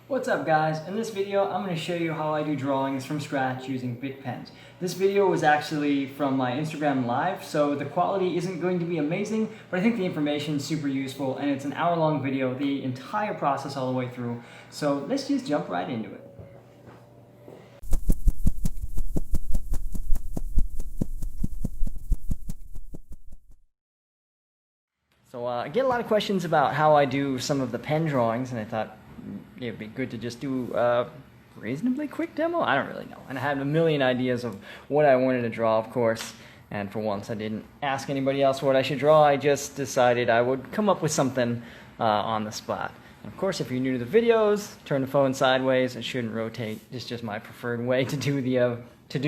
What's up guys? In this video I'm going to show you how I do drawings from scratch using Bic pens. This video was actually from my Instagram live, so the quality isn't going to be amazing, but I think the information is super useful and it's an hour-long video, the entire process all the way through. So let's just jump right into it. So I get a lot of questions about how I do some of the pen drawings, and I thought it'd be good to just do a reasonably quick demo. I don't really know. And I had a million ideas of what I wanted to draw, of course. And for once, I didn't ask anybody else what I should draw. I just decided I would come up with something on the spot. And of course, if you're new to the videos, turn the phone sideways. It shouldn't rotate. It's just my preferred way to do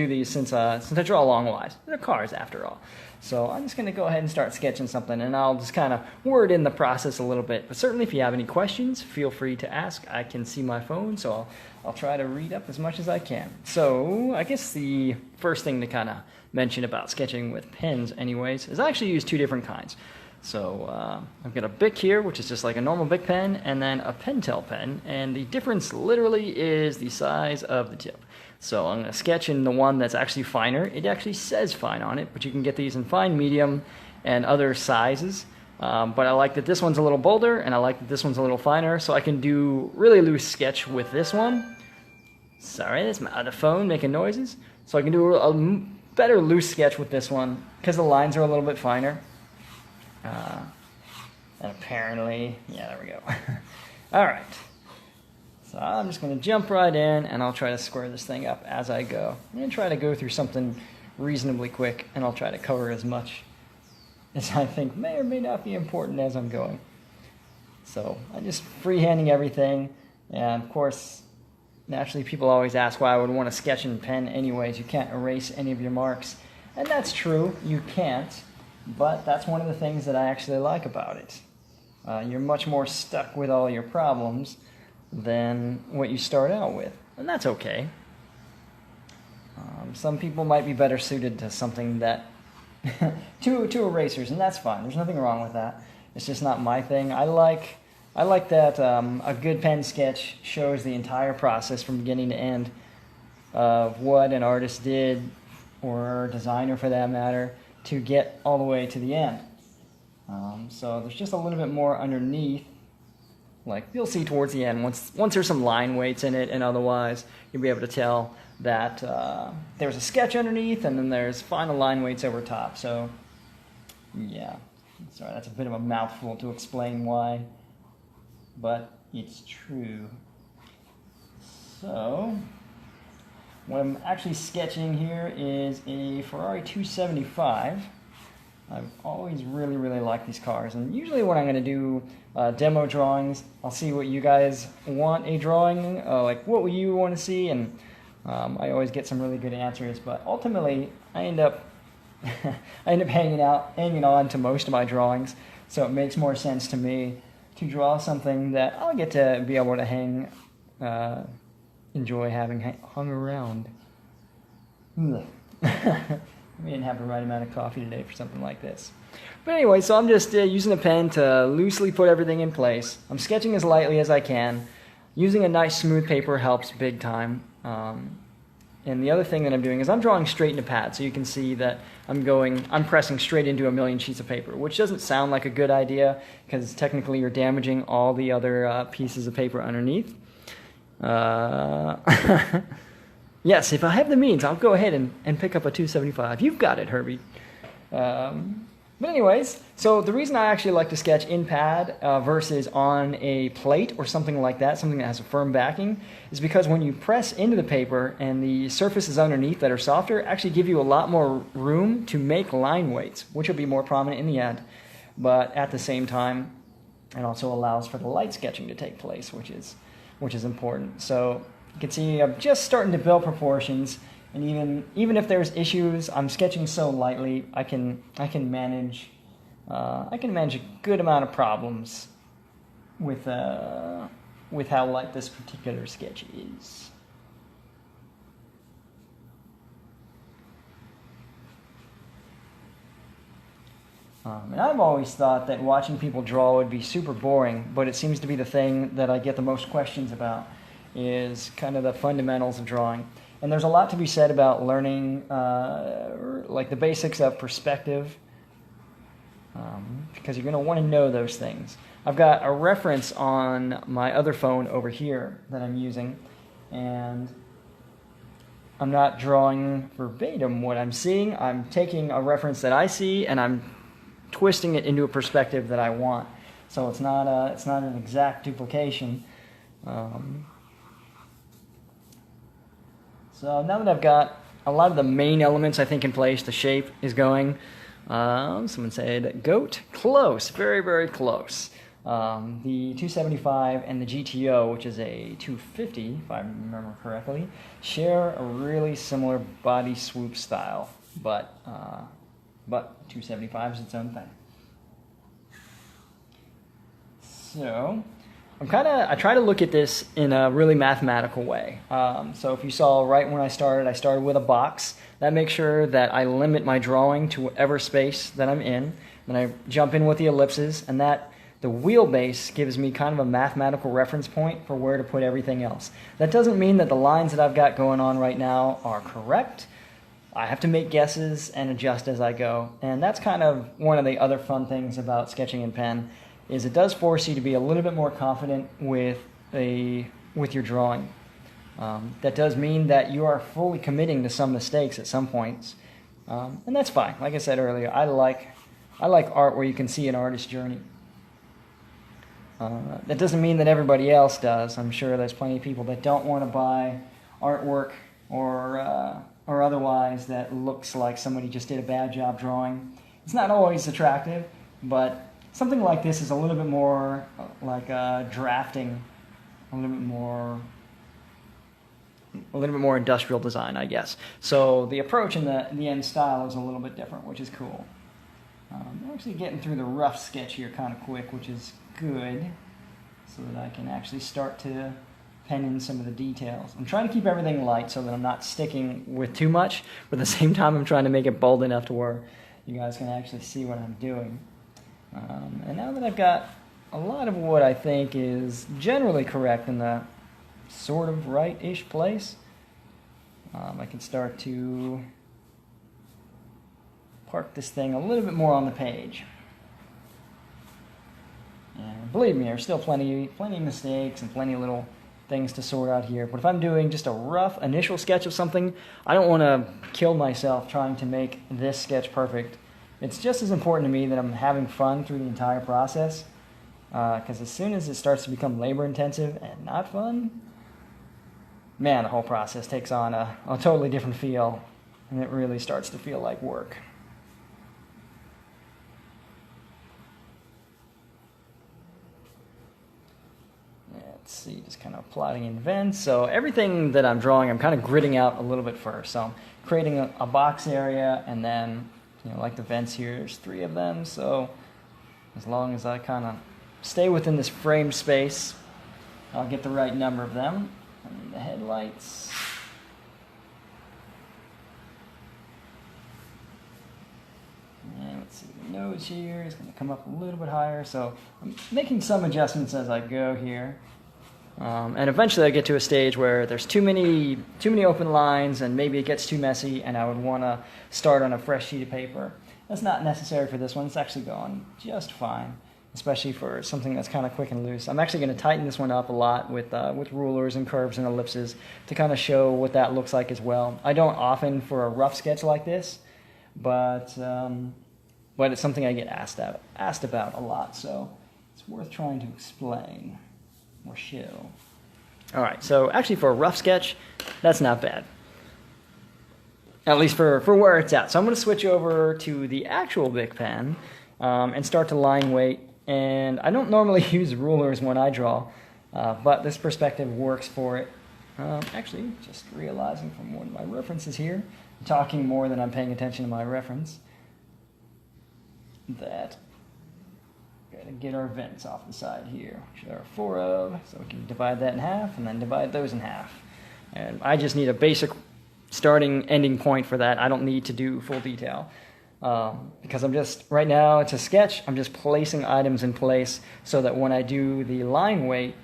these since I draw long lines. They're cars after all. So I'm just going to go ahead and start sketching something, and I'll just kind of word in the process a little bit. But certainly if you have any questions, feel free to ask. I can see my phone, so I'll try to read up as much as I can. So I guess the first thing to kind of mention about sketching with pens anyways is I actually use two different kinds. So I've got a Bic here, which is just like a normal Bic pen, and then a Pentel pen, and the difference literally is the size of the tip. So I'm going to sketch in the one that's actually finer. It actually says fine on it, but you can get these in fine, medium, and other sizes. But I like that this one's a little bolder, and I like that this one's a little finer, so I can do really loose sketch with this one. Sorry, that's my other phone making noises. So I can do a better loose sketch with this one, because the lines are a little bit finer. And apparently, yeah, there we go. All right. So I'm just going to jump right in, and I'll try to square this thing up as I go. I'm going to try to go through something reasonably quick, and I'll try to cover as much as I think may or may not be important as I'm going. So I'm just freehanding everything, and of course, naturally people always ask why I would want to sketch in pen anyways. You can't erase any of your marks, and that's true, you can't, but that's one of the things that I actually like about it. You're much more stuck with all your problems than what you start out with, and that's okay. Some people might be better suited to something that to erasers, and that's fine. There's nothing wrong with that. It's just not my thing. I like that a good pen sketch shows the entire process from beginning to end of what an artist did, or a designer for that matter, to get all the way to the end. So there's just a little bit more underneath. Like you'll see towards the end, once there's some line weights in it, and otherwise you'll be able to tell that there's a sketch underneath, and then there's final line weights over top. So yeah, sorry, that's a bit of a mouthful to explain why, but it's true. So what I'm actually sketching here is a Ferrari 275. I've always really liked these cars, and usually when I'm going to do demo drawings, I'll see what you guys want a drawing, like what would you want to see, and I always get some really good answers, but ultimately I end up hanging on to most of my drawings, so it makes more sense to me to draw something that I'll get to be able to enjoy having hung around. We didn't have the right amount of coffee today for something like this. But anyway, so I'm just using a pen to loosely put everything in place. I'm sketching as lightly as I can. Using a nice smooth paper helps big time. And the other thing that I'm doing is I'm drawing straight into pad, so you can see that I'm pressing straight into a million sheets of paper, which doesn't sound like a good idea, because technically you're damaging all the other pieces of paper underneath. Yes, if I have the means, I'll go ahead and pick up a 275. You've got it, Herbie. But anyways, so the reason I actually like to sketch in pad versus on a plate or something like that, something that has a firm backing, is because when you press into the paper and the surfaces underneath that are softer actually give you a lot more room to make line weights, which will be more prominent in the end. But at the same time, it also allows for the light sketching to take place, which is important. So you can see I'm just starting to build proportions, and even if there's issues, I'm sketching so lightly, I can manage a good amount of problems with how light this particular sketch is. And I've always thought that watching people draw would be super boring, but it seems to be the thing that I get the most questions about. is kind of the fundamentals of drawing. And there's a lot to be said about learning like the basics of perspective, because you're going to want to know those things. I've got a reference on my other phone over here that I'm using, and I'm not drawing verbatim what I'm seeing. I'm taking a reference that I see and I'm twisting it into a perspective that I want. So it's not an exact duplication. So now that I've got a lot of the main elements I think in place, the shape is going. Someone said goat, close, very, very close. The 275 and the GTO, which is a 250, if I remember correctly, share a really similar body swoop style, but 275 is its own thing. So I try to look at this in a really mathematical way. So if you saw right when I started with a box. That makes sure that I limit my drawing to whatever space that I'm in. Then I jump in with the ellipses, and that the wheelbase gives me kind of a mathematical reference point for where to put everything else. That doesn't mean that the lines that I've got going on right now are correct. I have to make guesses and adjust as I go. And that's kind of one of the other fun things about sketching in pen, is it does force you to be a little bit more confident with your drawing. That does mean that you are fully committing to some mistakes at some points, and that's fine. Like I said earlier, I like art where you can see an artist's journey. That doesn't mean that everybody else does. I'm sure there's plenty of people that don't want to buy artwork or otherwise that looks like somebody just did a bad job drawing. It's not always attractive, but something like this is a little bit more like drafting, a little bit more industrial design, I guess. So the approach and the end style is a little bit different, which is cool. I'm actually getting through the rough sketch here kind of quick, which is good, so that I can actually start to pen in some of the details. I'm trying to keep everything light so that I'm not sticking with too much, but at the same time I'm trying to make it bold enough to where you guys can actually see what I'm doing. And now that I've got a lot of what I think is generally correct in the sort of right-ish place, I can start to park this thing a little bit more on the page. And believe me, there's still plenty of mistakes and plenty of little things to sort out here. But if I'm doing just a rough initial sketch of something, I don't want to kill myself trying to make this sketch perfect. It's just as important to me that I'm having fun through the entire process, because as soon as it starts to become labor-intensive and not fun, man, the whole process takes on a totally different feel, and it really starts to feel like work. Let's see, just kind of plotting in vents. So everything that I'm drawing, I'm kind of gridding out a little bit first. So I'm creating a box area, and then, like the vents here, there's 3 of them. So as long as I kind of stay within this framed space, I'll get the right number of them. And the headlights. And let's see, the nose here is going to come up a little bit higher. So I'm making some adjustments as I go here. And eventually I get to a stage where there's too many open lines, and maybe it gets too messy, and I would want to start on a fresh sheet of paper. That's not necessary for this one. It's actually going just fine, especially for something that's kind of quick and loose. I'm actually going to tighten this one up a lot with rulers and curves and ellipses to kind of show what that looks like as well. I don't often for a rough sketch like this, but it's something I get asked about a lot, so it's worth trying to explain or show. All right, so actually for a rough sketch, that's not bad. At least for where it's at. So I'm going to switch over to the actual Bic Pen and start to line weight. And I don't normally use rulers when I draw, but this perspective works for it. Actually, just realizing from one of my references here, I'm talking more than I'm paying attention to my reference, that got to get our vents off the side here, which there are 4 of, so we can divide that in half and then divide those in half. And I just need a basic starting ending point for that. I don't need to do full detail. Because I'm just, right now it's a sketch, I'm just placing items in place so that when I do the line weight,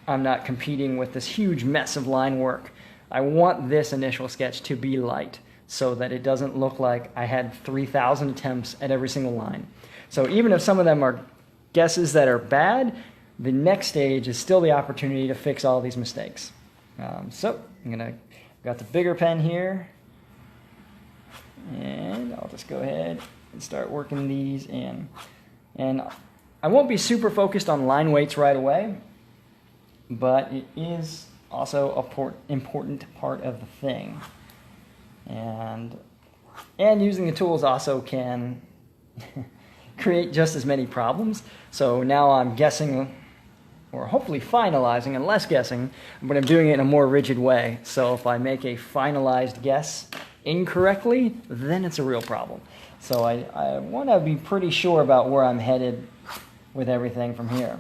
I'm not competing with this huge mess of line work. I want this initial sketch to be light so that it doesn't look like I had 3,000 attempts at every single line. So even if some of them are guesses that are bad, the next stage is still the opportunity to fix all these mistakes. So got the bigger pen here, and I'll just go ahead and start working these in. And I won't be super focused on line weights right away, but it is also an important part of the thing. And using the tools also can create just as many problems. So now I'm guessing, or hopefully finalizing and less guessing, but I'm doing it in a more rigid way. So if I make a finalized guess incorrectly, then it's a real problem. So I want to be pretty sure about where I'm headed with everything from here.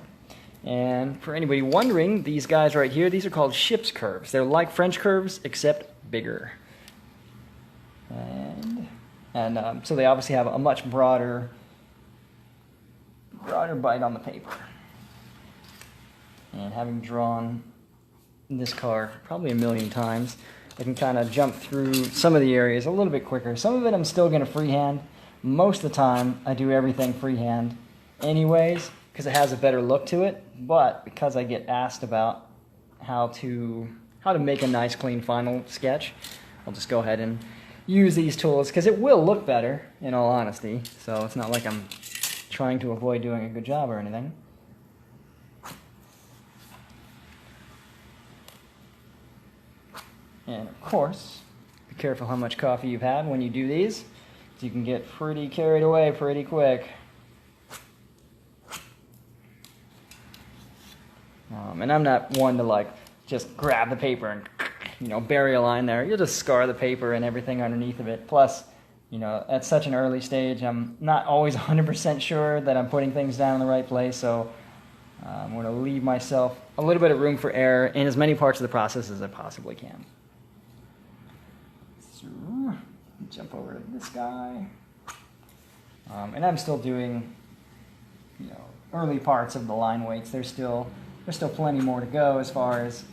And for anybody wondering, these guys right here, these are called ship's curves. They're like French curves, except bigger. And so they obviously have a much broader bite on the paper. And having drawn this car probably a million times, I can kind of jump through some of the areas a little bit quicker. Some of it I'm still going to freehand. Most of the time I do everything freehand anyways, because it has a better look to it. But because I get asked about how to make a nice clean final sketch, I'll just go ahead and use these tools, because it will look better, in all honesty. So it's not like I'm trying to avoid doing a good job or anything. And of course, be careful how much coffee you've had when you do these, because you can get pretty carried away pretty quick. And I'm not one to like just grab the paper and bury a line there. You'll just scar the paper and everything underneath of it. Plus, at such an early stage, I'm not always 100% sure that I'm putting things down in the right place. So I'm going to leave myself a little bit of room for error in as many parts of the process as I possibly can. So, jump over to this guy. And I'm still doing, early parts of the line weights. There's still plenty more to go as far as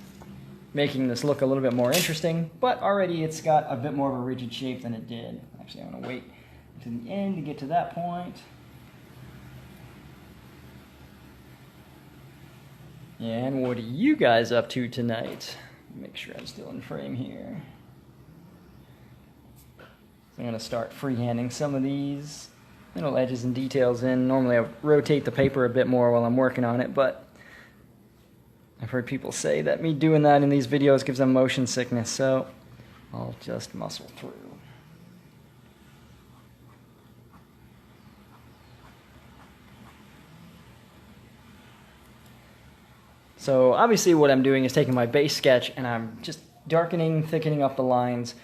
making this look a little bit more interesting, but already it's got a bit more of a rigid shape than it did. Actually, I'm going to wait to the end to get to that point. And what are you guys up to tonight? Make sure I'm still in frame here. So I'm going to start freehanding some of these little edges and details in. Normally I rotate the paper a bit more while I'm working on it, but I've heard people say that me doing that in these videos gives them motion sickness, so I'll just muscle through. So obviously what I'm doing is taking my base sketch and I'm just darkening, thickening up the lines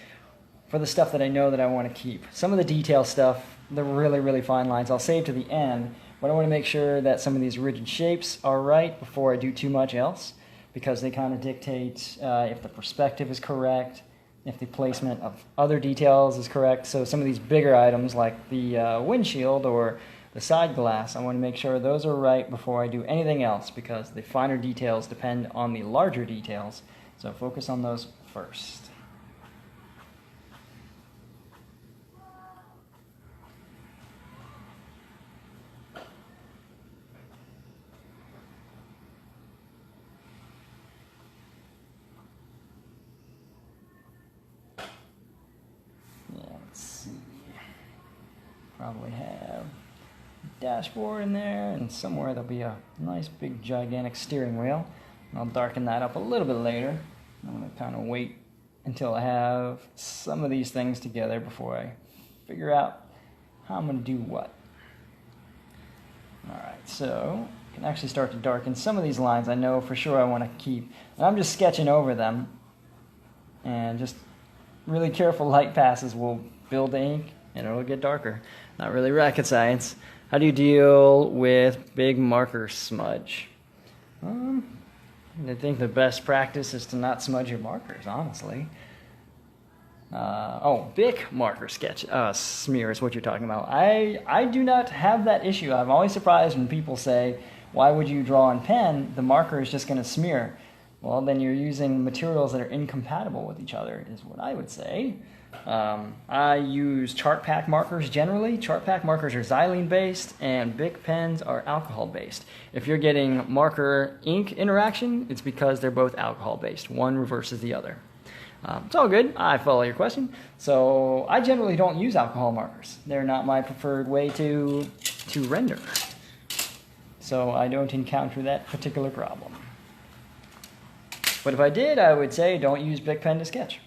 for the stuff that I know that I want to keep. Some of the detail stuff, the really, really fine lines, I'll save to the end. But I want to make sure that some of these rigid shapes are right before I do too much else, because they kind of dictate if the perspective is correct, if the placement of other details is correct. So some of these bigger items like the windshield or the side glass, I want to make sure those are right before I do anything else, because the finer details depend on the larger details. So focus on those first. Probably have dashboard in there, and somewhere there'll be a nice big gigantic steering wheel. And I'll darken that up a little bit later. I'm going to kind of wait until I have some of these things together before I figure out how I'm going to do what. Alright, so I can actually start to darken some of these lines I know for sure I want to keep. And I'm just sketching over them, and just really careful light passes will build the ink and it'll get darker. Not really rocket science. How do you deal with big marker smudge? I think the best practice is to not smudge your markers, honestly. Bic marker sketch smear is what you're talking about. I do not have that issue. I'm always surprised when people say, Why would you draw in pen? The marker is just going to smear. Well, then you're using materials that are incompatible with each other, is what I would say. I use chart pack markers generally. Chart pack markers are xylene based and Bic pens are alcohol based. If you're getting marker ink interaction, it's because they're both alcohol based. One reverses the other. It's all good. I follow your question. So I generally don't use alcohol markers. They're not my preferred way to render. So I don't encounter that particular problem. But if I did, I would say don't use Bic Pen to sketch.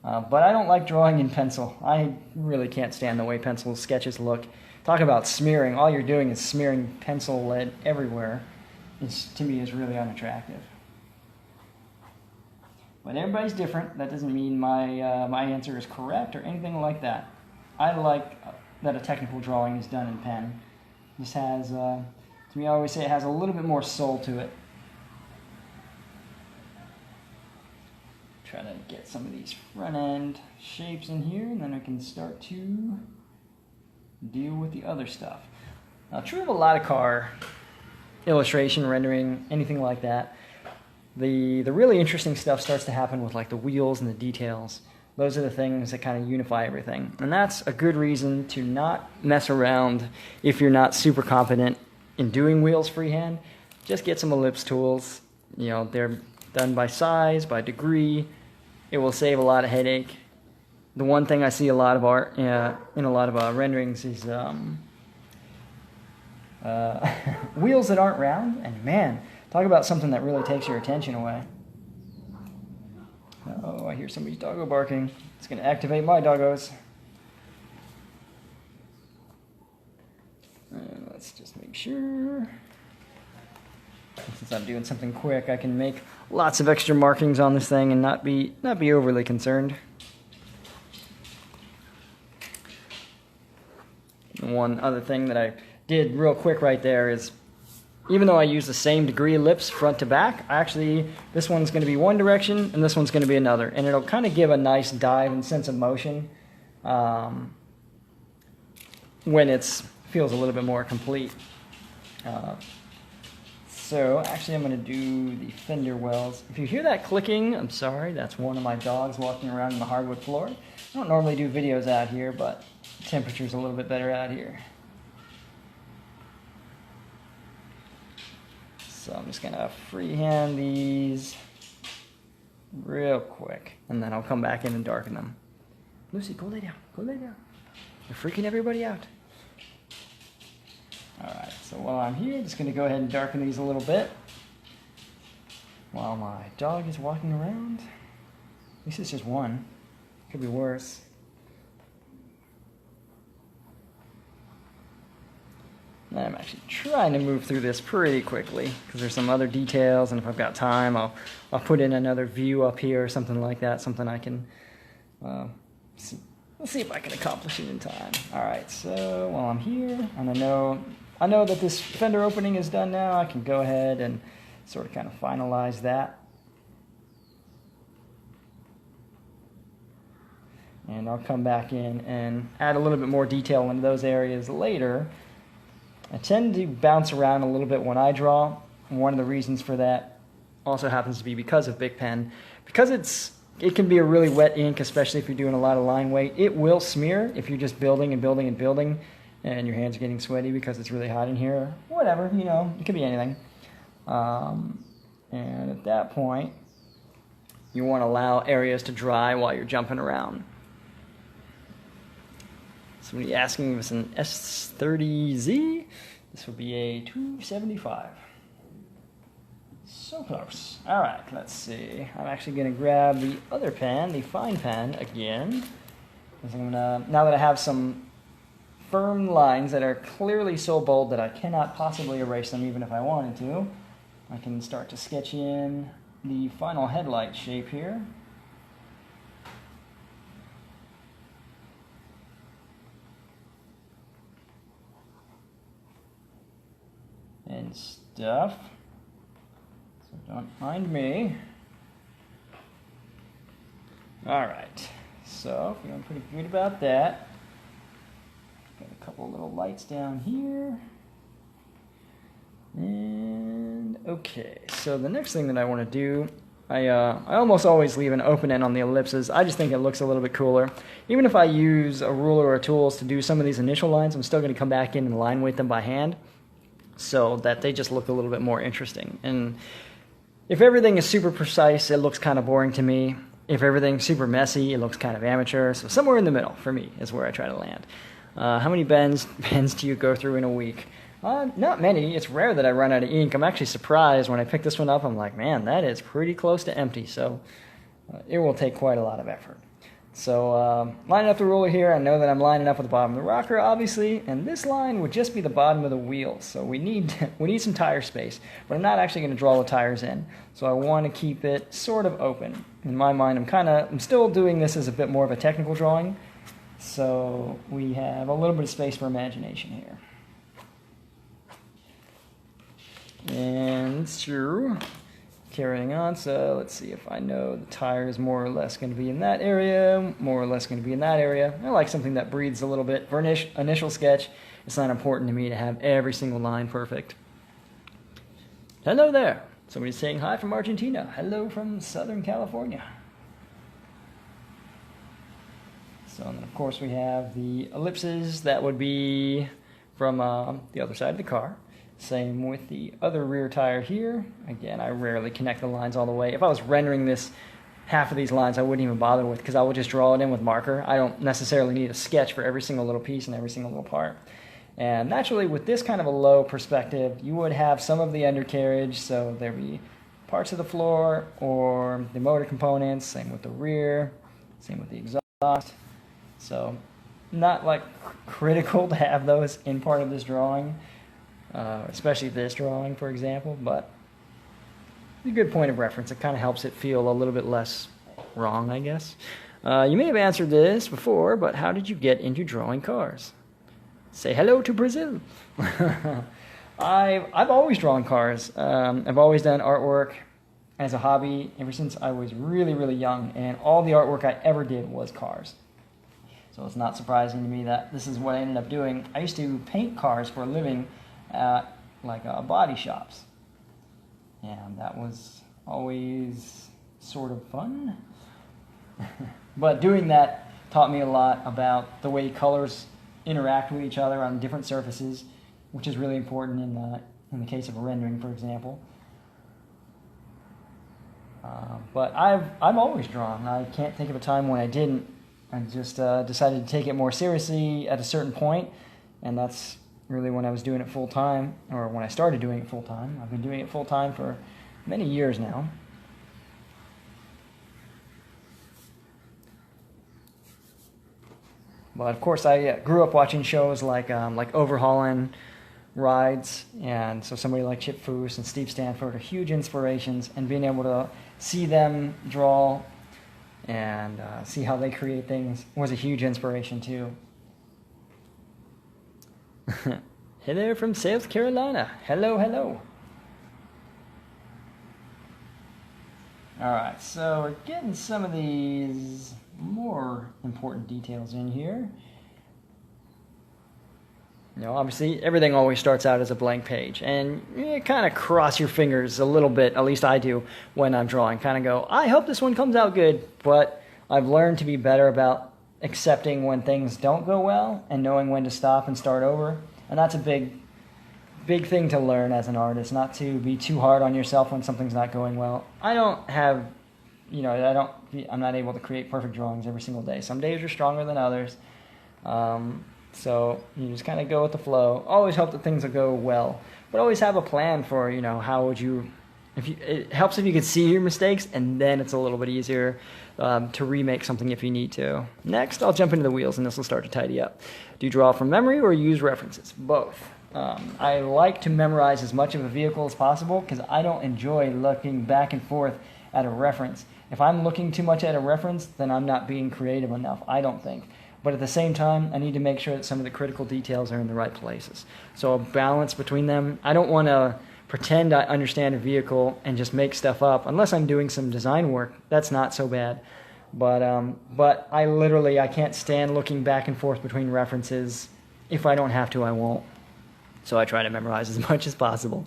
But I don't like drawing in pencil. I really can't stand the way pencil sketches look. Talk about smearing. All you're doing is smearing pencil lead everywhere. To me, is really unattractive. But everybody's different. That doesn't mean my answer is correct or anything like that. I like that a technical drawing is done in pen. This has, to me, I always say it has a little bit more soul to it. Try to get some of these front end shapes in here, and then I can start to deal with the other stuff. Now, true of a lot of car illustration, rendering, anything like that, the really interesting stuff starts to happen with like the wheels and the details. Those are the things that kind of unify everything. And that's a good reason to not mess around if you're not super competent in doing wheels freehand. Just get some ellipse tools. You know, they're done by size, by degree. It will save a lot of headache. The one thing I see a lot of art in a lot of renderings is wheels that aren't round. And man, talk about something that really takes your attention away. Oh, I hear somebody's doggo barking. It's going to activate my doggos. Let's just make sure. Since I'm doing something quick, I can make lots of extra markings on this thing and not be overly concerned. And one other thing that I did real quick right there is, even though I use the same degree ellipse front to back, this one's going to be one direction and this one's going to be another, and it'll kind of give a nice dive and sense of motion when it feels a little bit more complete. So actually I'm going to do the Fender Wells. If you hear that clicking, I'm sorry, that's one of my dogs walking around on the hardwood floor. I don't normally do videos out here, but the temperature's a little bit better out here. So I'm just going to freehand these real quick, and then I'll come back in and darken them. Lucy, go lay down. Go lay down. You're freaking everybody out. Alright, so while I'm here, I'm just going to go ahead and darken these a little bit while my dog is walking around. At least it's just one. Could be worse. And I'm actually trying to move through this pretty quickly because there's some other details, and if I've got time, I'll put in another view up here or something like that, something I can see. Let's see if I can accomplish it in time. Alright, so while I'm here, and I know that this fender opening is done now, I can go ahead and sort of kind of finalize that. And I'll come back in and add a little bit more detail into those areas later. I tend to bounce around a little bit when I draw, and one of the reasons for that also happens to be because of Bic Pen. Because it can be a really wet ink, especially if you're doing a lot of line weight. It will smear if you're just building and building and building, and your hands are getting sweaty because it's really hot in here. Whatever, you know, it could be anything. And at that point, you want to allow areas to dry while you're jumping around. Somebody asking if it's an S30Z. This would be a 275. So close. All right, let's see. I'm actually going to grab the other pen, the Fine pen, again. Now that I have some firm lines that are clearly so bold that I cannot possibly erase them even if I wanted to, I can start to sketch in the final headlight shape here. And stuff. So don't mind me. Alright, so feeling pretty good about that. Got a couple little lights down here. And okay, so the next thing that I want to do, I almost always leave an open end on the ellipses. I just think it looks a little bit cooler. Even if I use a ruler or tools to do some of these initial lines, I'm still going to come back in and line weight them by hand so that they just look a little bit more interesting. And if everything is super precise, it looks kind of boring to me. If everything's super messy, it looks kind of amateur. So somewhere in the middle, for me, is where I try to land. How many pens do you go through in a week? Not many. It's rare that I run out of ink. I'm actually surprised when I pick this one up. I'm like, man, that is pretty close to empty. So it will take quite a lot of effort. So lining up the ruler here, I know that I'm lining up with the bottom of the rocker, obviously, and this line would just be the bottom of the wheel. So we need some tire space, but I'm not actually going to draw the tires in. So I want to keep it sort of open. In my mind, I'm still doing this as a bit more of a technical drawing. So we have a little bit of space for imagination here. And sure, carrying on, so let's see if I know the tire is more or less going to be in that area, more or less going to be in that area. I like something that breathes a little bit. For initial sketch, it's not important to me to have every single line perfect. Hello there. Somebody's saying hi from Argentina. Hello from Southern California. So then of course we have the ellipses. That would be from the other side of the car. Same with the other rear tire here. Again, I rarely connect the lines all the way. If I was rendering this, half of these lines I wouldn't even bother with because I would just draw it in with marker. I don't necessarily need a sketch for every single little piece and every single little part. And naturally, with this kind of a low perspective, you would have some of the undercarriage, so there'd be parts of the floor or the motor components, same with the rear, same with the exhaust. So not like critical to have those in part of this drawing. Especially this drawing, for example, but a good point of reference. It kind of helps it feel a little bit less wrong, I guess. You may have answered this before, but how did you get into drawing cars? Say hello to Brazil. I've always drawn cars. I've always done artwork as a hobby ever since I was really, really young, and all the artwork I ever did was cars. So it's not surprising to me that this is what I ended up doing. I used to paint cars for a living at body shops, and that was always sort of fun. But doing that taught me a lot about the way colors interact with each other on different surfaces, which is really important in the case of a rendering, for example. But I've always drawn. I can't think of a time when I didn't. I just decided to take it more seriously at a certain point, and that's really when I was doing it full time, or when I started doing it full time. I've been doing it full time for many years now. But of course, I grew up watching shows like Overhauling Rides, and so somebody like Chip Foose and Steve Stanford are huge inspirations, and being able to see them draw and see how they create things was a huge inspiration too. Hello from South Carolina. Hello, hello. Alright, so we're getting some of these more important details in here. You know, obviously, everything always starts out as a blank page, and you kind of cross your fingers a little bit, at least I do, when I'm drawing. Kind of go, I hope this one comes out good, but I've learned to be better about accepting when things don't go well and knowing when to stop and start over. And that's a big thing to learn as an artist, not to be too hard on yourself when something's not going well. I don't have, I'm not able to create perfect drawings every single day. Some days are stronger than others. So you just kind of go with the flow. Always hope that things will go well, but always have a plan for, how would you, it helps if you can see your mistakes, and then it's a little bit easier to remake something if you need to. Next, I'll jump into the wheels, and this will start to tidy up. Do you draw from memory or use references? Both. I like to memorize as much of a vehicle as possible because I don't enjoy looking back and forth at a reference. If I'm looking too much at a reference, then I'm not being creative enough, I don't think. But at the same time, I need to make sure that some of the critical details are in the right places. So a balance between them. I don't want to pretend I understand a vehicle and just make stuff up. Unless I'm doing some design work, that's not so bad. But I can't stand looking back and forth between references. If I don't have to, I won't. So I try to memorize as much as possible.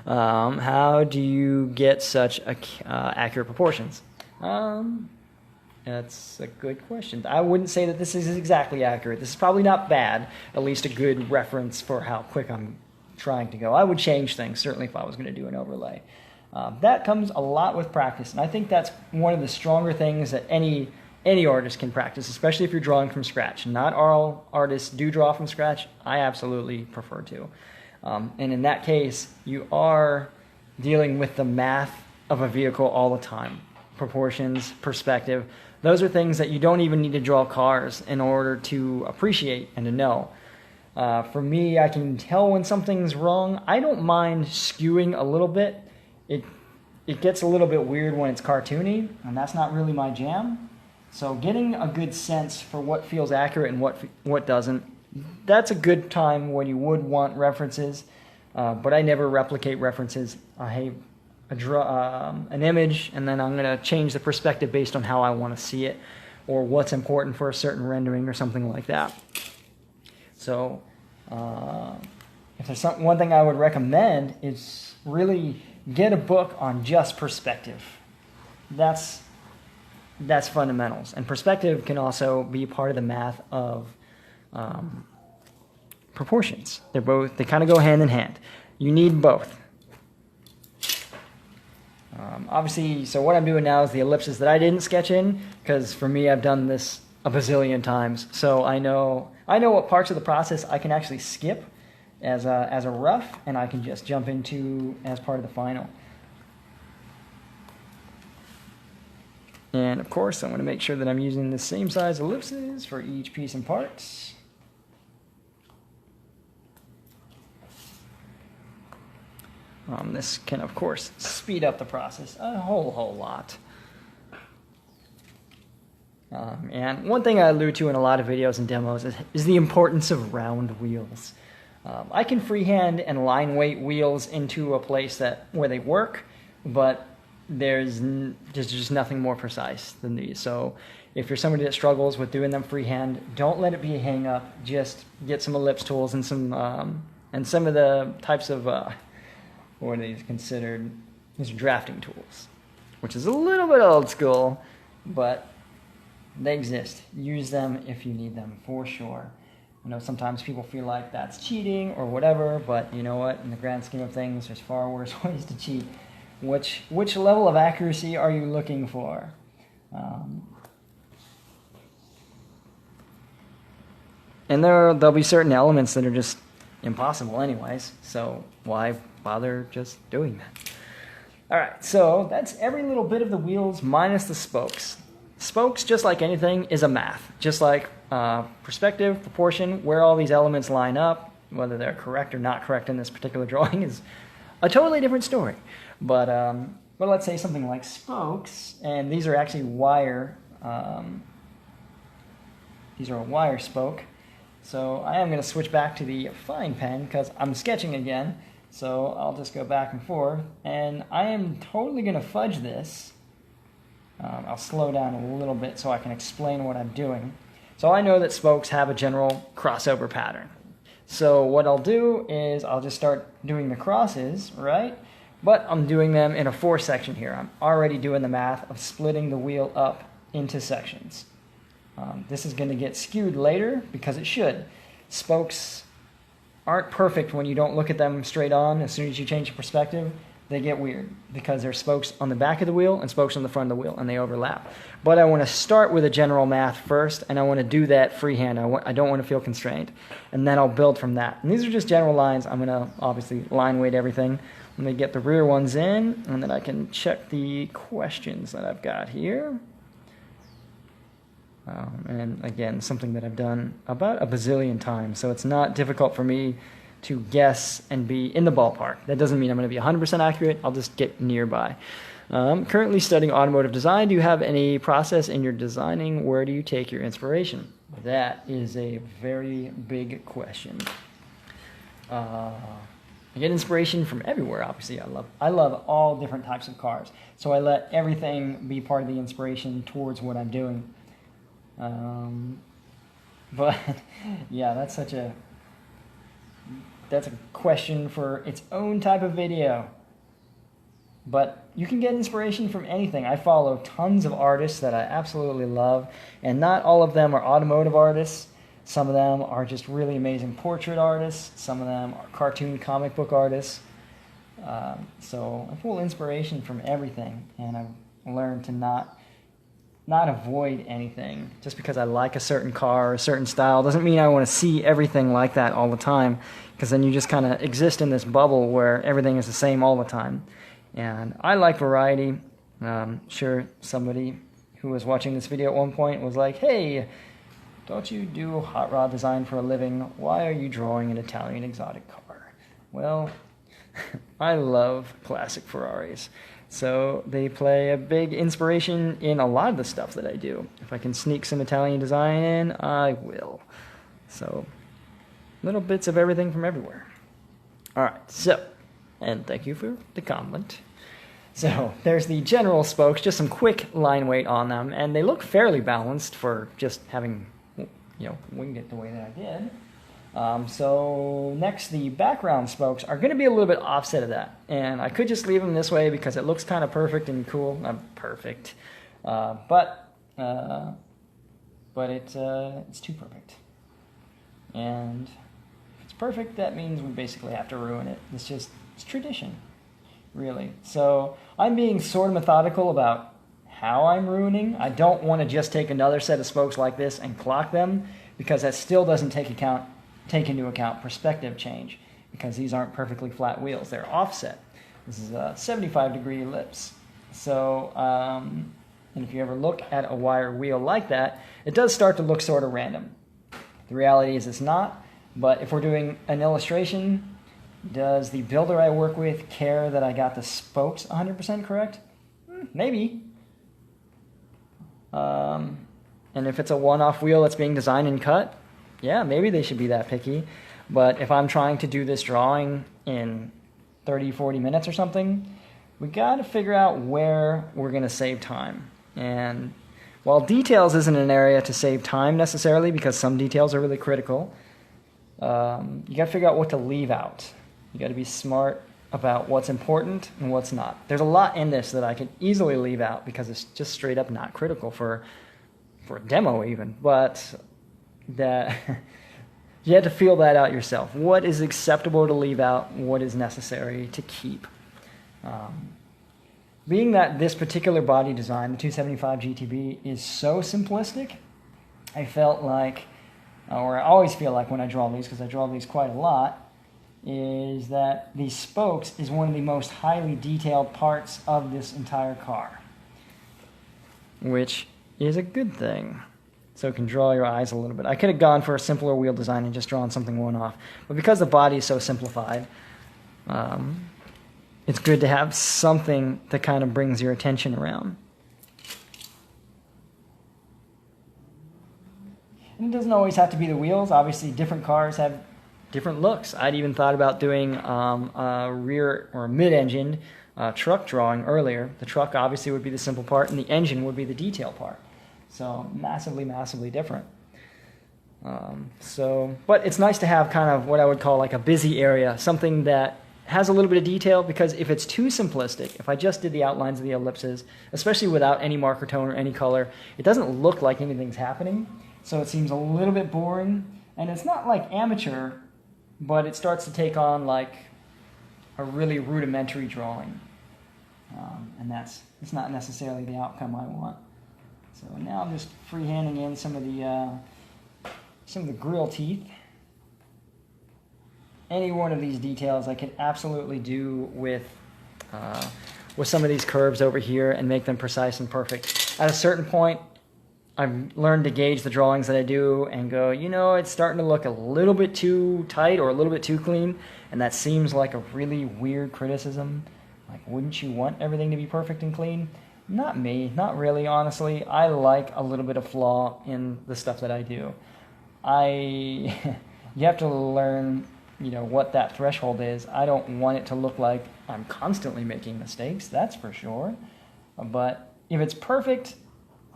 How do you get such accurate proportions? That's a good question. I wouldn't say that this is exactly accurate. This is probably not bad, at least a good reference for how quick I'm trying to go. I would change things, certainly if I was going to do an overlay. That comes a lot with practice, and I think that's one of the stronger things that any artist can practice, especially if you're drawing from scratch. Not all artists do draw from scratch. I absolutely prefer to. And in that case, you are dealing with the math of a vehicle all the time. Proportions, perspective. Those are things that you don't even need to draw cars in order to appreciate and to know. For me, I can tell when something's wrong. I don't mind skewing a little bit. It gets a little bit weird when it's cartoony, and that's not really my jam. So getting a good sense for what feels accurate and what doesn't, that's a good time when you would want references, but I never replicate references. I draw an image, and then I'm going to change the perspective based on how I want to see it or what's important for a certain rendering or something like that. So if there's one thing I would recommend is really get a book on just perspective. That's fundamentals. And perspective can also be part of the math of proportions. They kind of go hand in hand. You need both. Obviously, so what I'm doing now is the ellipses that I didn't sketch in, because for me, I've done this a bazillion times. So I know what parts of the process I can actually skip as a rough, and I can just jump into as part of the final. And of course, I want to make sure that I'm using the same size ellipses for each piece and parts. This can, of course, speed up the process a whole lot. And one thing I allude to in a lot of videos and demos is the importance of round wheels. I can freehand and line weight wheels into a place where they work, but there's just nothing more precise than these. So if you're somebody that struggles with doing them freehand, don't let it be a hang up. Just get some ellipse tools and some of the types of what are these considered? These are drafting tools, which is a little bit old school, but they exist. Use them if you need them, for sure. I know sometimes people feel like that's cheating or whatever, but you know what? In the grand scheme of things, there's far worse ways to cheat. Which level of accuracy are you looking for? And there'll be certain elements that are just impossible anyways, so why bother just doing that? All right, so that's every little bit of the wheels minus the spokes. Spokes, just like anything, is a math. Just like perspective, proportion, where all these elements line up, whether they're correct or not correct in this particular drawing is a totally different story. But let's say something like spokes, and these are actually wire. These are a wire spoke. So I am going to switch back to the fine pen because I'm sketching again. So I'll just go back and forth, and I am totally going to fudge this. I'll slow down a little bit so I can explain what I'm doing. So I know that spokes have a general crossover pattern. So what I'll do is I'll just start doing the crosses, right? But I'm doing them in a 4-section here. I'm already doing the math of splitting the wheel up into sections. This is going to get skewed later because it should. Spokes aren't perfect when you don't look at them straight on. As soon as you change the perspective, they get weird because there's spokes on the back of the wheel and spokes on the front of the wheel, and they overlap. But I want to start with a general math first, and I want to do that freehand. I don't want to feel constrained. And then I'll build from that. And these are just general lines. I'm going to obviously line weight everything. Let me get the rear ones in, and then I can check the questions that I've got here. And again, something that I've done about a bazillion times, so it's not difficult for me to guess and be in the ballpark. That doesn't mean I'm going to be 100% accurate. I'll just get nearby. Currently studying automotive design. Do you have any process in your designing? Where do you take your inspiration? That is a very big question. I get inspiration from everywhere, obviously. I love all different types of cars. So I let everything be part of the inspiration towards what I'm doing. But yeah, that's such a that's a question for its own type of video. But you can get inspiration from anything. I follow tons of artists that I absolutely love, and not all of them are automotive artists. Some of them are just really amazing portrait artists. Some of them are cartoon comic book artists. So I pull inspiration from everything, and I've learned to not avoid anything. Just because I like a certain car or a certain style doesn't mean I want to see everything like that all the time, because then you just kind of exist in this bubble where everything is the same all the time. And I like variety. Sure, somebody who was watching this video at one point was like, hey, don't you do hot rod design for a living? Why are you drawing an Italian exotic car? Well, I love classic Ferraris. So they play a big inspiration in a lot of the stuff that I do. If I can sneak some Italian design in, I will. So, little bits of everything from everywhere. Alright, so, and thank you for the comment. So, there's the general spokes, just some quick line weight on them, and they look fairly balanced for just having, winged it the way that I did. So next, the background spokes are going to be a little bit offset of that, and I could just leave them this way because it looks kind of perfect and cool. Not perfect, but it's too perfect. And if it's perfect, that means we basically have to ruin it. It's tradition, really. So I'm being sort of methodical about how I'm ruining. I don't want to just take another set of spokes like this and clock them, because that still doesn't take into account perspective change, because these aren't perfectly flat wheels. They're offset. This is a 75-degree ellipse. So, and if you ever look at a wire wheel like that, it does start to look sort of random. The reality is it's not, but if we're doing an illustration, does the builder I work with care that I got the spokes 100% correct? Maybe. And if it's a one-off wheel that's being designed and cut, yeah, maybe they should be that picky. But if I'm trying to do this drawing in 30, 40 minutes or something, we got to figure out where we're going to save time. And while details isn't an area to save time necessarily, because some details are really critical, you got to figure out what to leave out. You got to be smart about what's important and what's not. There's a lot in this that I could easily leave out because it's just straight up not critical for a demo even, but that you have to feel that out yourself. What is acceptable to leave out? What is necessary to keep? Being that this particular body design, the 275 GTB, is so simplistic, I felt like, or I always feel like when I draw these, because I draw these quite a lot, is that these spokes is one of the most highly detailed parts of this entire car, which is a good thing. So it can draw your eyes a little bit. I could have gone for a simpler wheel design and just drawn something one-off, but because the body is so simplified, it's good to have something that kind of brings your attention around. And it doesn't always have to be the wheels. Obviously, different cars have different looks. I'd even thought about doing a rear or mid-engine truck drawing earlier. The truck obviously would be the simple part, and the engine would be the detail part. So massively, massively different. But it's nice to have kind of what I would call like a busy area, something that has a little bit of detail, because if it's too simplistic, if I just did the outlines of the ellipses, especially without any marker tone or any color, it doesn't look like anything's happening. So it seems a little bit boring, and it's not like amateur, but it starts to take on like a really rudimentary drawing. And it's not necessarily the outcome I want. So now I'm just freehanding in some of the grill teeth. Any one of these details I could absolutely do with some of these curves over here and make them precise and perfect. At a certain point, I've learned to gauge the drawings that I do and go, it's starting to look a little bit too tight or a little bit too clean, and that seems like a really weird criticism. Like, wouldn't you want everything to be perfect and clean? Not me, not really, honestly. I like a little bit of flaw in the stuff that I do. You have to learn, what that threshold is. I don't want it to look like I'm constantly making mistakes, that's for sure. But if it's perfect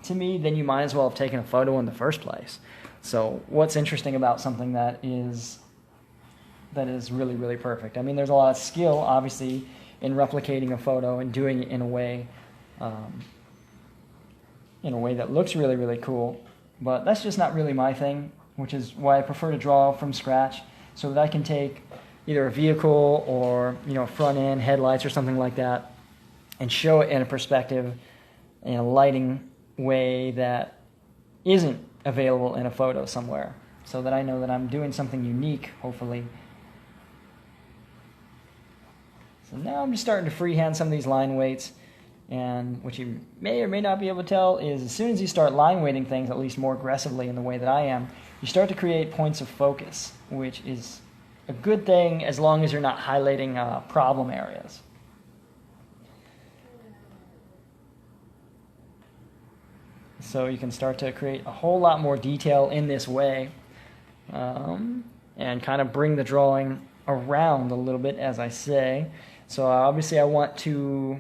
to me, then you might as well have taken a photo in the first place. So what's interesting about something that is that is really, really perfect. I mean, there's a lot of skill, obviously, in replicating a photo and doing it in a way that looks really, really cool. But that's just not really my thing, which is why I prefer to draw from scratch, so that I can take either a vehicle or, you know, front end, headlights or something like that, and show it in a perspective, in a lighting way that isn't available in a photo somewhere, so that I know that I'm doing something unique, hopefully. So now I'm just starting to freehand some of these line weights, and what you may or may not be able to tell is as soon as you start line weighting things, at least more aggressively in the way that I am, you start to create points of focus, which is a good thing as long as you're not highlighting problem areas. So you can start to create a whole lot more detail in this way, and kind of bring the drawing around a little bit, as I say. So obviously I want to,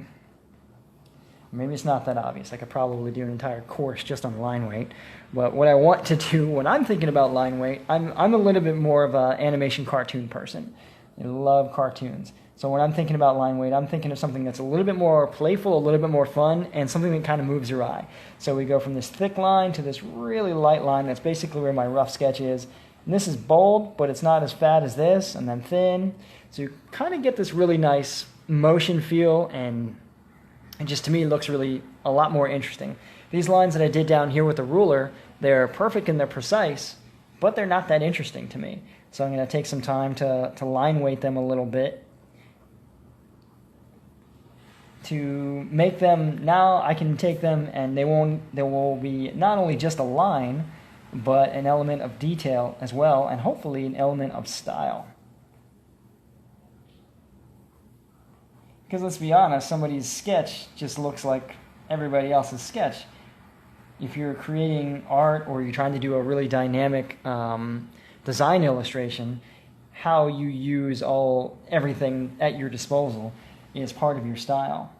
maybe it's not that obvious, I could probably do an entire course just on line weight, but what I want to do when I'm thinking about line weight, I'm a little bit more of an animation cartoon person. I love cartoons. So when I'm thinking about line weight, I'm thinking of something that's a little bit more playful, a little bit more fun, and something that kind of moves your eye. So we go from this thick line to this really light line. That's basically where my rough sketch is. And this is bold, but it's not as fat as this, and then thin. So you kind of get this really nice motion feel, and just to me looks really a lot more interesting. These lines that I did down here with the ruler, they're perfect and they're precise, but they're not that interesting to me. So I'm going to take some time to line weight them a little bit, to make them, now I can take them and they will be not only just a line, but an element of detail as well, and hopefully an element of style. Because let's be honest, somebody's sketch just looks like everybody else's sketch. If you're creating art or you're trying to do a really dynamic design illustration, how you use everything at your disposal is part of your style,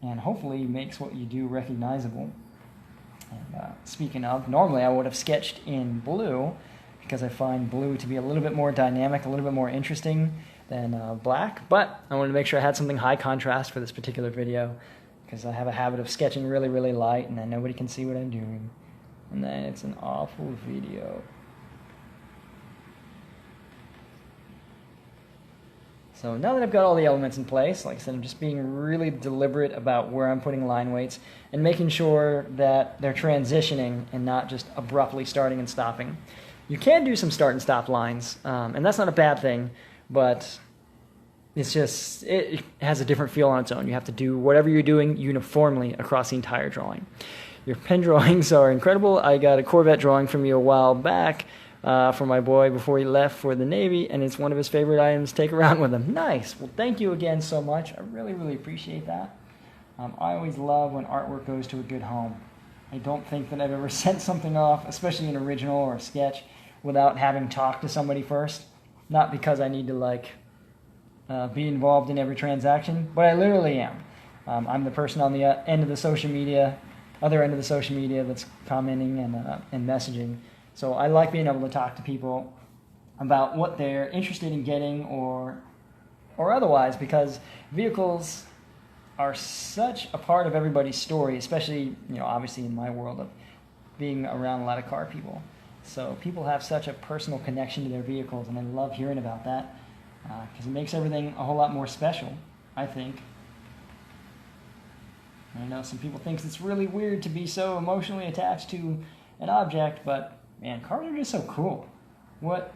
and hopefully makes what you do recognizable. And speaking of, normally I would have sketched in blue, because I find blue to be a little bit more dynamic, a little bit more interesting than black, but I wanted to make sure I had something high contrast for this particular video, because I have a habit of sketching really, really light, and then nobody can see what I'm doing, and then it's an awful video. So now that I've got all the elements in place, like I said, I'm just being really deliberate about where I'm putting line weights and making sure that they're transitioning and not just abruptly starting and stopping. You can do some start and stop lines, and that's not a bad thing, but it's just, it has a different feel on its own. You have to do whatever you're doing uniformly across the entire drawing. Your pen drawings are incredible. I got a Corvette drawing from you a while back, for my boy before he left for the Navy, and it's one of his favorite items to take around with him. Nice. Well, thank you again so much. I really, really appreciate that. I always love when artwork goes to a good home. I don't think that I've ever sent something off, especially an original or a sketch, without having talked to somebody first. Not because I need to be involved in every transaction, but I literally am. I'm the person on the other end of the social media that's commenting and messaging. So I like being able to talk to people about what they're interested in getting or otherwise, because vehicles are such a part of everybody's story, especially, obviously in my world of being around a lot of car people. So people have such a personal connection to their vehicles, and I love hearing about that, because it makes everything a whole lot more special, I think. I know some people think it's really weird to be so emotionally attached to an object, but man, cars are just so cool.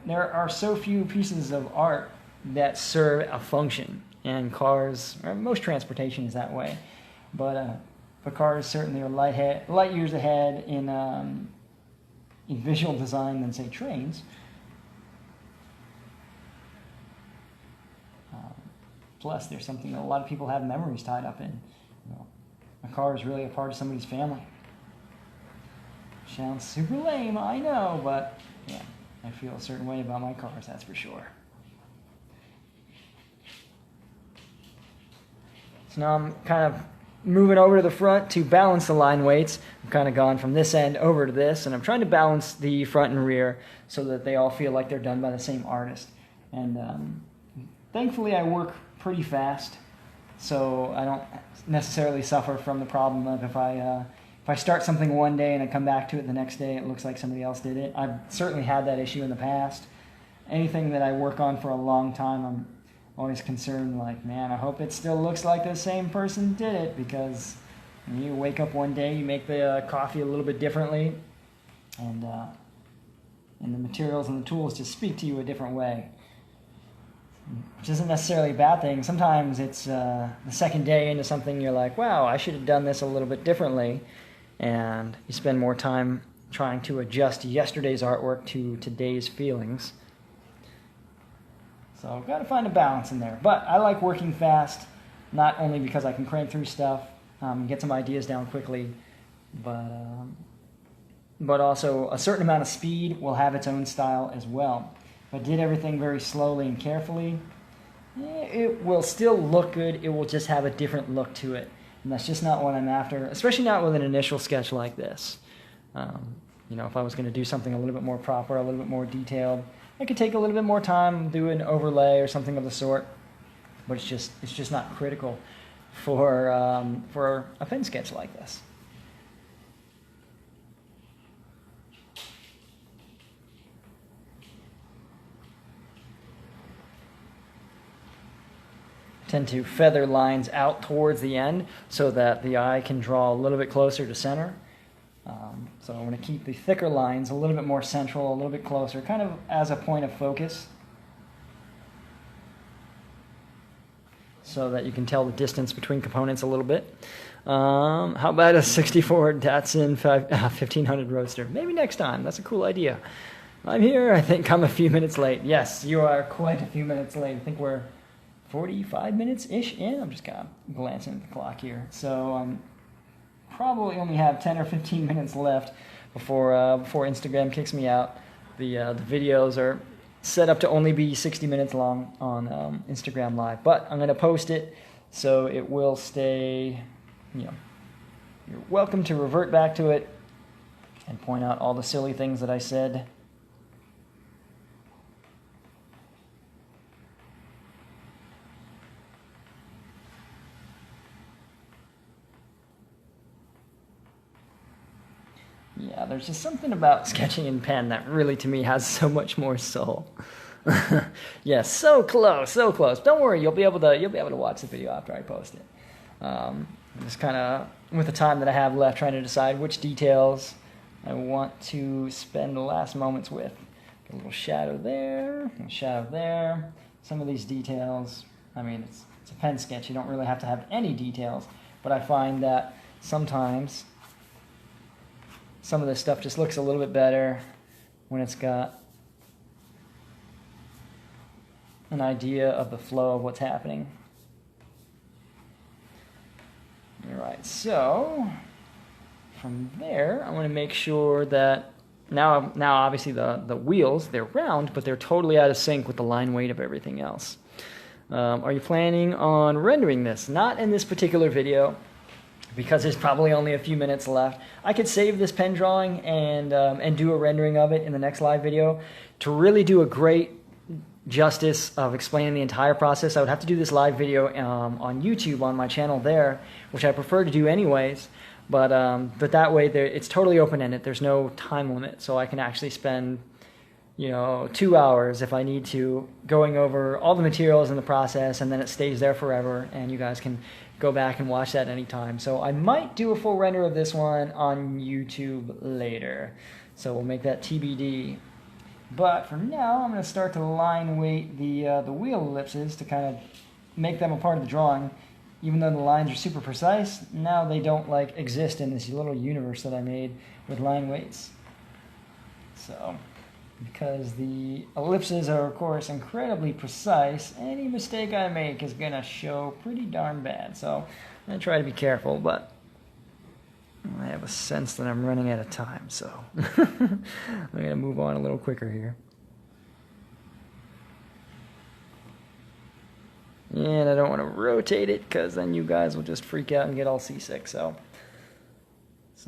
There are so few pieces of art that serve a function, and cars, or most transportation is that way, but cars certainly are light years ahead in visual design than, say, trains. Plus, there's something that a lot of people have memories tied up in. A car is really a part of somebody's family. Sounds super lame, I know, but yeah, I feel a certain way about my cars, that's for sure. So now I'm kind of moving over to the front to balance the line weights. I've kind of gone from this end over to this, and I'm trying to balance the front and rear so that they all feel like they're done by the same artist. And thankfully I work pretty fast, so I don't necessarily suffer from the problem of if I start something one day and I come back to it the next day, it looks like somebody else did it. I've certainly had that issue in the past. Anything that I work on for a long time, I'm always concerned, like, man, I hope it still looks like the same person did it, because when you wake up one day, you make the coffee a little bit differently, and the materials and the tools just speak to you a different way, which isn't necessarily a bad thing. Sometimes it's the second day into something, you're like, wow, I should have done this a little bit differently, and you spend more time trying to adjust yesterday's artwork to today's feelings. So I've got to find a balance in there. But I like working fast, not only because I can crank through stuff, get some ideas down quickly, but also a certain amount of speed will have its own style as well. If I did everything very slowly and carefully, it will still look good. It will just have a different look to it. And that's just not what I'm after, especially not with an initial sketch like this. If I was going to do something a little bit more proper, a little bit more detailed, I could take a little bit more time, do an overlay or something of the sort, but it's just not critical for a pen sketch like this. I tend to feather lines out towards the end so that the eye can draw a little bit closer to center. So I want to keep the thicker lines a little bit more central, a little bit closer, kind of as a point of focus, so that you can tell the distance between components a little bit. How about a 64 Datsun 1500 Roadster? Maybe next time. That's a cool idea. I'm here. I think I'm a few minutes late. Yes, you are quite a few minutes late. I think we're 45 minutes-ish in. I'm just kind of glancing at the clock here. So probably only have 10 or 15 minutes left before Instagram kicks me out. The videos are set up to only be 60 minutes long on Instagram Live, but I'm going to post it so it will stay, you're welcome to revert back to it and point out all the silly things that I said. Yeah, there's just something about sketching in pen that really, to me, has so much more soul. Yes, so close, so close. Don't worry, you'll be able to watch the video after I post it. I'm just kind of, with the time that I have left, trying to decide which details I want to spend the last moments with. Get a little shadow there, a shadow there. Some of these details, I mean, it's a pen sketch. You don't really have to have any details, but I find that sometimes some of this stuff just looks a little bit better when it's got an idea of the flow of what's happening. All right, so from there, I want to make sure that now obviously the wheels, they're round, but they're totally out of sync with the line weight of everything else. Are you planning on rendering this? Not in this particular video, because there's probably only a few minutes left. I could save this pen drawing and do a rendering of it in the next live video. To really do a great justice of explaining the entire process, I would have to do this live video on YouTube on my channel there, which I prefer to do anyways. But that way, it's totally open-ended. There's no time limit, so I can actually spend 2 hours if I need to going over all the materials in the process, and then it stays there forever, and you guys can go back and watch that anytime. So I might do a full render of this one on YouTube later. So we'll make that TBD. But for now, I'm going to start to line weight the wheel ellipses to kind of make them a part of the drawing. Even though the lines are super precise, now they don't exist in this little universe that I made with line weights. So, because the ellipses are, of course, incredibly precise, any mistake I make is going to show pretty darn bad. So I'm going to try to be careful, but I have a sense that I'm running out of time, so I'm going to move on a little quicker here. And I don't want to rotate it, because then you guys will just freak out and get all seasick. So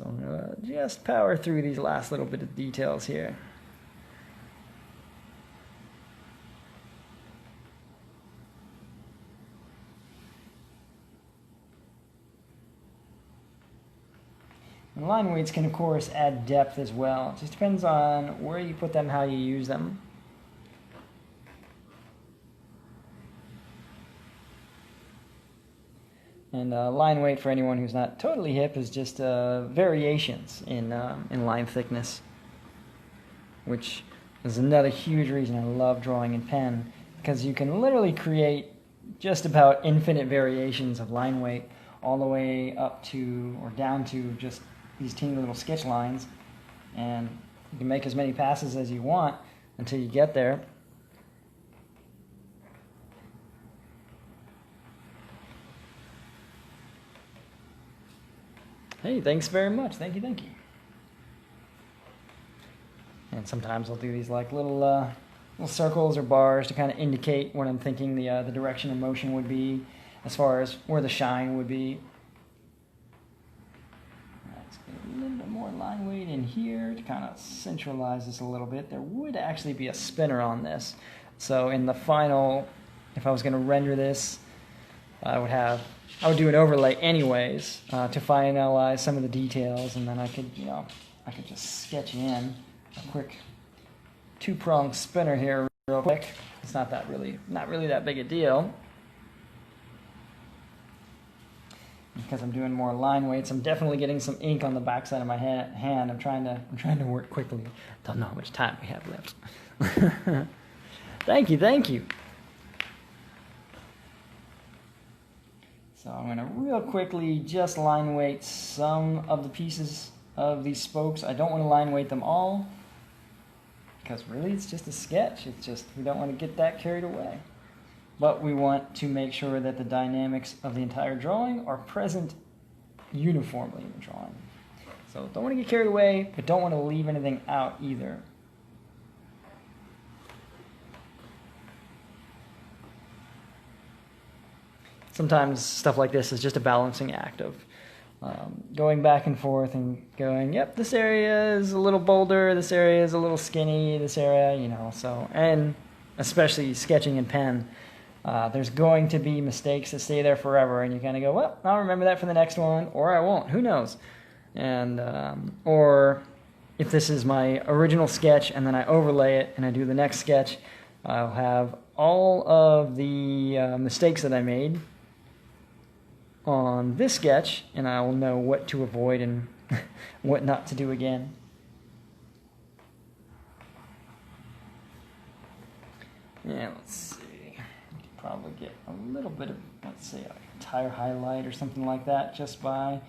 I'm going to just power through these last little bit of details here. line weights can, of course, add depth as well. It just depends on where you put them, how you use them. And line weight, for anyone who's not totally hip, is just variations in line thickness, which is another huge reason I love drawing in pen, because you can literally create just about infinite variations of line weight, all the way up to or down to just these teeny little sketch lines, and you can make as many passes as you want until you get there. Hey, thanks very much. Thank you, thank you. And sometimes I'll do these like little circles or bars to kind of indicate what I'm thinking the direction of motion would be, as far as where the shine would be. Let's get a little bit more line weight in here to kind of centralize this a little bit. There would actually be a spinner on this. So in the final, if I was going to render this, I would do an overlay anyways to finalize some of the details, and then I could just sketch in a quick two-pronged spinner here real quick. It's not really that big a deal. Because I'm doing more line weights, I'm definitely getting some ink on the backside of my hand. I'm trying to work quickly. Don't know how much time we have left. Thank you. So I'm going to real quickly just line weight some of the pieces of these spokes. I don't want to line weight them all, because really it's just a sketch. It's just, we don't want to get that carried away. But we want to make sure that the dynamics of the entire drawing are present uniformly in the drawing. So don't want to get carried away, but don't want to leave anything out either. Sometimes stuff like this is just a balancing act of going back and forth and going, yep, this area is a little bolder, this area is a little skinny, this area, so, and especially sketching in pen, there's going to be mistakes that stay there forever, and you kind of go, well, I'll remember that for the next one, or I won't, who knows? And, or if this is my original sketch and then I overlay it and I do the next sketch, I'll have all of the mistakes that I made on this sketch, and I will know what to avoid and what not to do again. Yeah, let's see. Probably get a little bit of, let's say, a tire highlight or something like that just by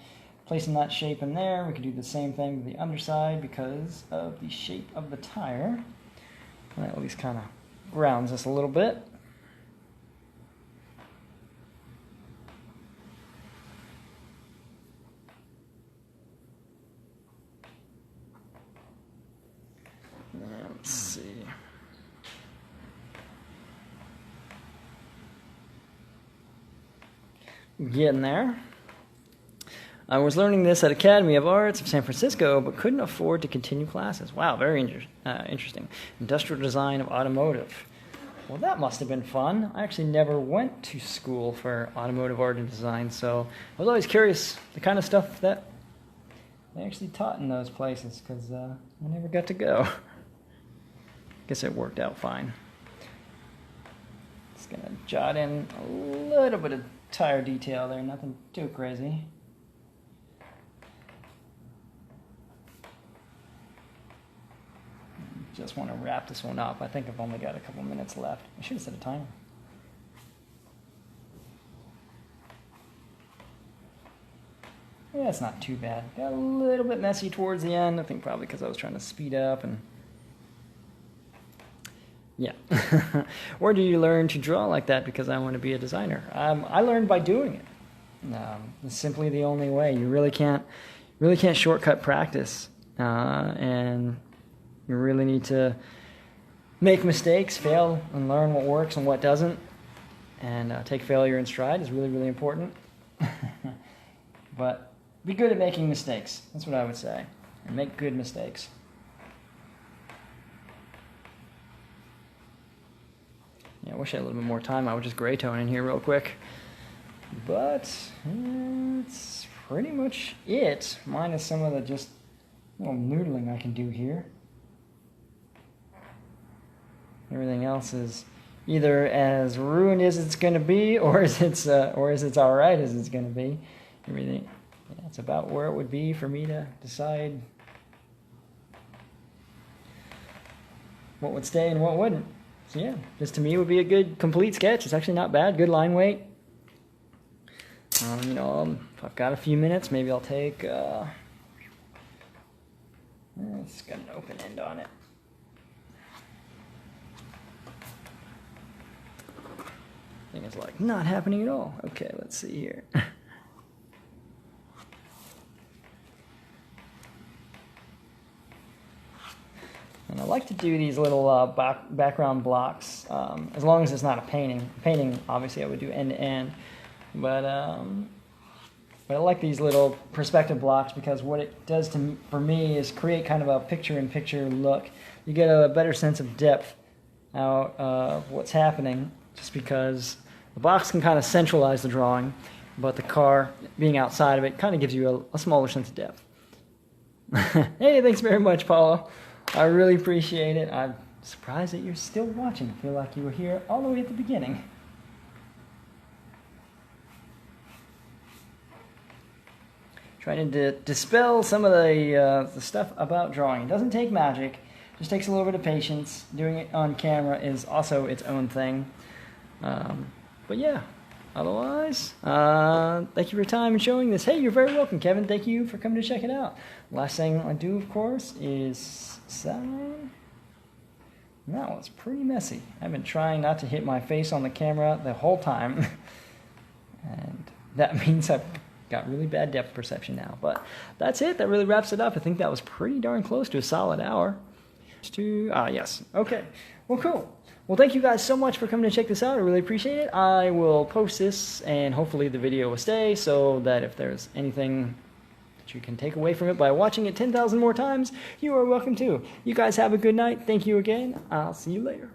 placing that shape in there. We could do the same thing with the underside because of the shape of the tire. That at least kind of grounds us a little bit. Let's see. Getting there. I was learning this at Academy of Arts of San Francisco, but couldn't afford to continue classes. Wow, very interesting. Industrial design of automotive. Well, that must have been fun. I actually never went to school for automotive art and design, so I was always curious the kind of stuff that they actually taught in those places, because I never got to go. Guess it worked out fine. Just gonna jot in a little bit of tire detail there, nothing too crazy. Just want to wrap this one up. I think I've only got a couple minutes left. I should have set a timer. Yeah, it's not too bad. Got a little bit messy towards the end. I think probably because I was trying to speed up and yeah. Where do you learn to draw like that? Because I want to be a designer. I learned by doing it. It's simply the only way. You really can't shortcut practice, and you really need to make mistakes, fail, and learn what works and what doesn't. And take failure in stride is really, really important. But be good at making mistakes. That's what I would say. And make good mistakes. Yeah, I wish I had a little bit more time. I would just gray tone in here real quick. But it's pretty much it, minus some of the just little noodling I can do here. Everything else is either as ruined as it's going to be, or as it's all right as it's going to be. Everything, yeah, it's about where it would be for me to decide what would stay and what wouldn't. So yeah, this to me would be a good complete sketch. It's actually not bad. Good line weight. You know, if I've got a few minutes, maybe I'll take. It's got an open end on it. Thing is like not happening at all. Okay, let's see here. And I like to do these little background blocks, as long as it's not a painting. Painting, obviously, I would do end to end, but I like these little perspective blocks because what it does for me is create kind of a picture-in-picture look. You get a better sense of depth out of what's happening, just because the box can kind of centralize the drawing, but the car being outside of it kind of gives you a smaller sense of depth. Hey, thanks very much, Paula. I really appreciate it. I'm surprised that you're still watching. I feel like you were here all the way at the beginning. Trying to dispel some of the stuff about drawing. It doesn't take magic. It just takes a little bit of patience. Doing it on camera is also its own thing. But yeah, otherwise, thank you for your time and showing this. Hey, you're very welcome, Kevin. Thank you for coming to check it out. Last thing I do, of course, is sign. That was pretty messy. I've been trying not to hit my face on the camera the whole time. And that means I've got really bad depth perception now. But that's it. That really wraps it up. I think that was pretty darn close to a solid hour. Yes. Okay. Well, cool. Well, thank you guys so much for coming to check this out. I really appreciate it. I will post this, and hopefully the video will stay, so that if there's anything that you can take away from it by watching it 10,000 more times, you are welcome to. You guys have a good night. Thank you again. I'll see you later.